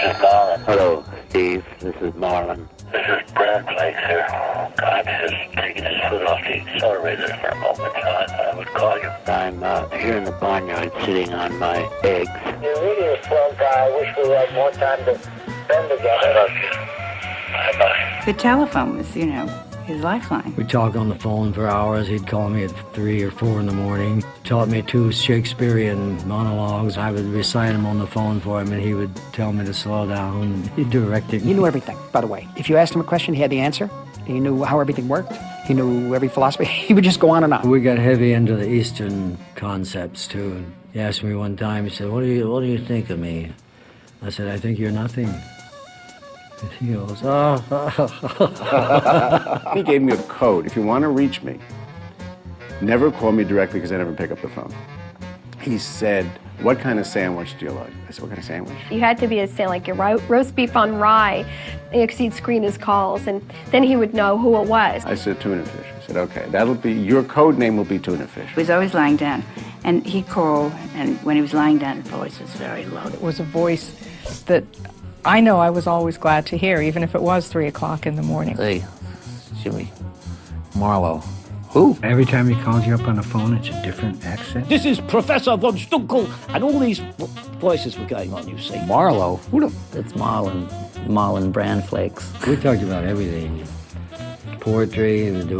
is Marlon. Hello, Steve. This is Marlon. This is Brad Flakes here. I'm just taking his foot off the accelerator for a moment. I would call you. I'm here in the barnyard sitting on my eggs. You're really a swell guy. I wish we had more time to spend together. I love you. Bye-bye. The telephone was, his lifeline. We'd talk on the phone for hours. He'd call me at 3 or 4 in the morning. Taught me 2 Shakespearean monologues. I would recite them on the phone for him, and he would tell me to slow down. He'd direct it. He knew everything, by the way. If you asked him a question, he had the answer. He knew how everything worked. He knew every philosophy. He would just go on and on. We got heavy into the Eastern concepts, too. And he asked me one time, he said, what do you think of me? I said, I think you're nothing. And he goes, oh. He gave me a code. If you want to reach me, never call me directly because I never pick up the phone. He said, what kind of sandwich do you like? I said, what kind of sandwich? You had to be like your roast beef on rye, because he'd screen his calls, and then he would know who it was. I said, tuna fish. I said, okay, that'll be, your code name will be tuna fish. He was always lying down, and he'd call, and when he was lying down, his voice was very low. It was a voice that I know I was always glad to hear, even if it was 3 o'clock in the morning. Hey, Jimmy, Marlo. Who? Every time he calls you up on the phone, it's a different accent. This is Professor von Stunkel, and all these voices were going on, you see. Marlo? Who the... It's Marlon Brando flakes. We talked about everything. Poetry, and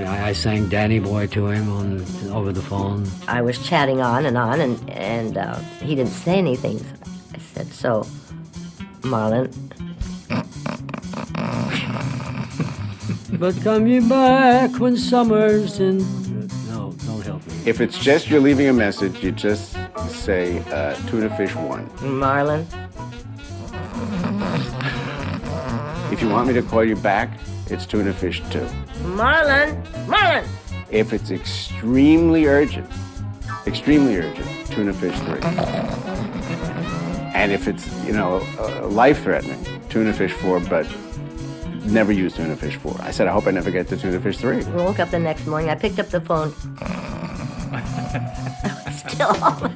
I sang Danny Boy to him over the phone. I was chatting on, and he didn't say anything. I said, so, Marlon... But come you back when summer's in... No, don't help me. If it's just you're leaving a message, you just say tuna fish 1. Marlon? If you want me to call you back, it's tuna fish 2. Marlon! If it's extremely urgent, tuna fish 3. And if it's, life-threatening, tuna fish 4, but never use tuna fish 4. I said, I hope I never get to tuna fish 3. We woke up the next morning. I picked up the phone. Still all